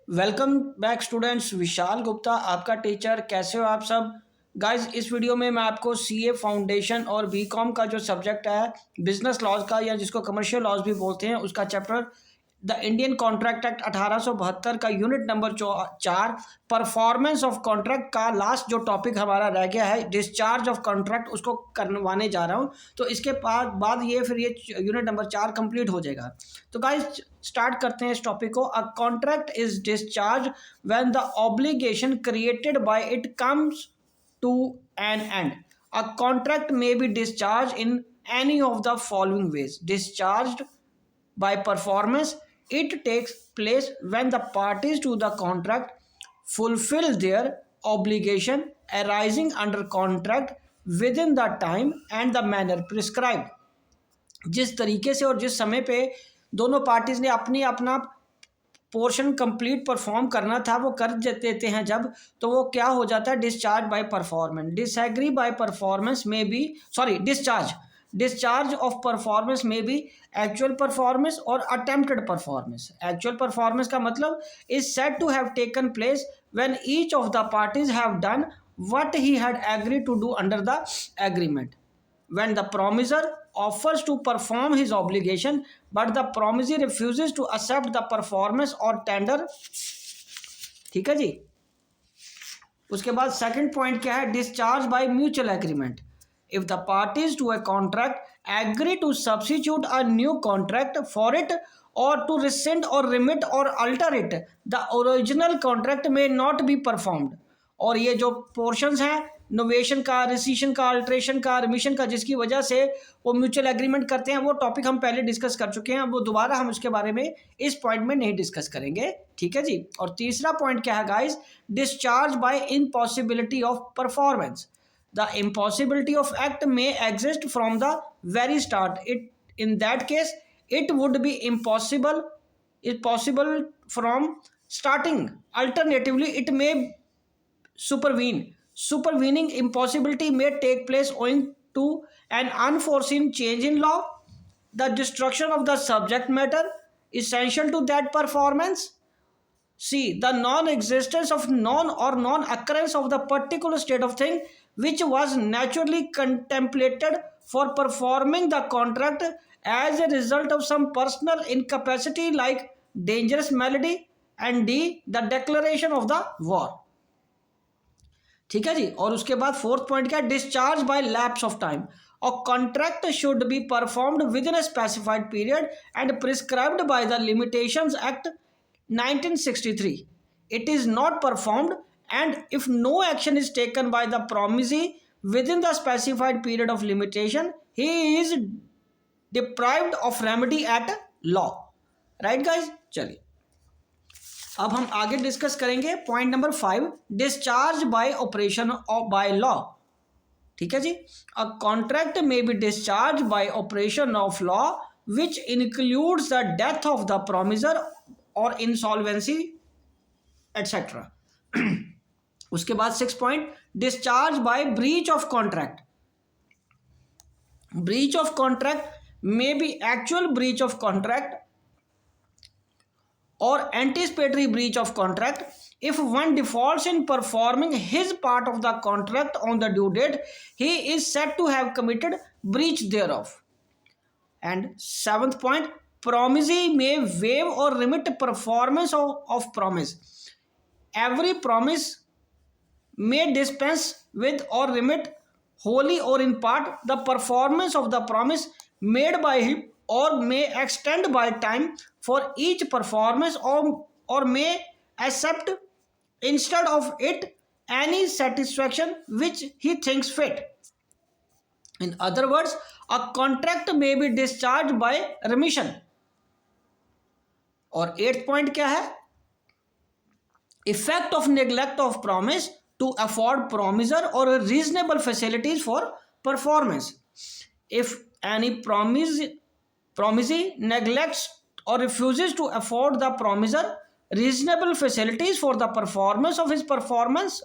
Welcome back students. Vishal Gupta आपका teacher. कैसे हो आप सब गाइस। इस वीडियो में मैं आपको सीए फाउंडेशन और बीकॉम का जो सब्जेक्ट है बिजनेस लॉज का, या जिसको कमर्शियल लॉज भी बोलते हैं, उसका chapter the Indian contract act 1872 का unit number 4 performance of contract का लास्ट जो टॉपिक हमारा रह गया है डिस्चार्ज ऑफ कॉन्ट्रैक्ट, उसको करवाने जा रहा हूँ। तो इसके बाद ये यूनिट नंबर 4 कंप्लीट हो जाएगा। तो गाइस स्टार्ट करते हैं इस टॉपिक को। A contract is discharge when the obligation created by it comes to an end. A contract may be discharge in any of the following ways. Discharged by performance, it takes place when the parties to the contract fulfill their obligation arising under contract within the time and the manner prescribed। जिस तरीके से और जिस समय पे दोनों parties ने अपना पोर्शन कंप्लीट परफॉर्म करना था वो कर देते हैं जब, तो वो क्या हो जाता है, discharge by performance. Disagree by performance में भी डिस्चार्ज ऑफ परफॉर्मेंस में भी एक्चुअल परफॉर्मेंस और अटेम्प्टेड परफॉर्मेंस। एक्चुअल परफॉर्मेंस का मतलब is said to have taken place when each of the parties have done what he had agreed to do under the agreement. when the promisor offers to perform his obligation but the promisee refuses to accept the performance or tender। ठीक है जी। उसके बाद second point क्या है, discharge by mutual agreement. if the parties to a contract agree to substitute a new contract for it or to rescind or remit or alter it, the original contract may not be performed। और ये जो portions हैं novation का, रिसीशन का, alteration का, remission का, जिसकी वजह से वो म्यूचुअल एग्रीमेंट करते हैं, वो टॉपिक हम पहले डिस्कस कर चुके हैं। वो दोबारा हम उसके बारे में इस पॉइंट में नहीं डिस्कस करेंगे। ठीक है जी। और तीसरा पॉइंट क्या है guys, discharge by impossibility of performance. The impossibility of act may exist from the very start. It in that case it would be possible from starting. Alternatively it may supervening impossibility may take place owing to an unforeseen change in law, the destruction of the subject matter essential to that performance, c the non-existence of non-occurrence of the particular state of thing which was naturally contemplated for performing the contract as a result of some personal incapacity like dangerous malady, and d the declaration of the war। ठीक है जी। और उसके बाद fourth point क्या है, discharge by lapse of time. और contract should be performed within a specified period and prescribed by the limitations act 1963। It is not performed and if no action is taken by the promisee within the specified period of limitation he is deprived of remedy at law. Right guys. चलिए अब हम आगे discuss करेंगे point number 5, discharge by operation of by law. ठीक है जी। A contract में be discharge by operation of law which includes the death of the promisor और इंसॉल्वेंसी एटसेट्रा। उसके बाद 6 point, discharge by breach of contract. Breach of contract में be actual breach of contract or anticipatory breach of contract if one defaults in performing his part of the contract on the due date, he is said to have committed breach thereof। And 7th point, promisee may waive or remit performance of promise। every promise may dispense with or remit wholly or in part the performance of the promise made by him or may extend by time for each performance or may accept instead of it any satisfaction which he thinks fit। In other words, a contract may be discharged by remission। और 8th point क्या है, effect of neglect of promise to afford promisor or reasonable facilities for performance। if any promisee neglects or refuses to afford the promisor reasonable facilities for the performance of his promise,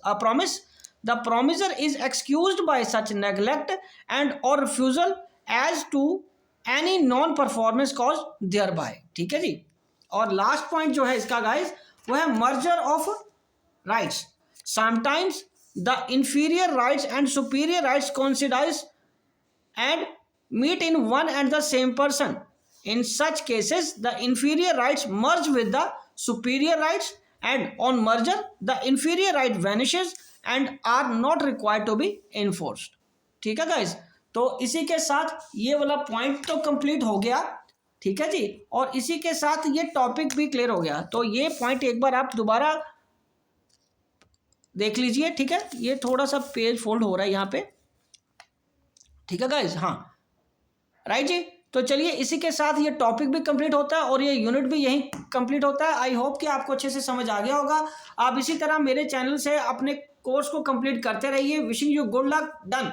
the promisor is excused by such neglect and or refusal as to any non performance caused thereby। ठीक है जी। और last point जो है इसका guys, वो है merger of rights. Sometimes the inferior rights and superior rights coincide and meet in one and the same person. In such cases, the inferior rights merge with the superior rights, and on merger, the inferior right vanishes and are not required to be enforced. ठीक है guys, तो इसी के साथ ये वाला point तो complete हो गया। ठीक है जी, और इसी के साथ ये टॉपिक भी क्लियर हो गया। तो ये पॉइंट एक बार आप दोबारा देख लीजिए। ठीक है, ये थोड़ा सा पेज फोल्ड हो रहा है यहाँ पे। ठीक है गाइज, हाँ राइट जी। तो चलिए इसी के साथ ये टॉपिक भी कंप्लीट होता है और ये यूनिट भी यहीं कंप्लीट होता है। आई होप कि आपको अच्छे से समझ आ गया होगा। आप इसी तरह मेरे चैनल से अपने कोर्स को कंप्लीट करते रहिए। Wishing you good luck. Done.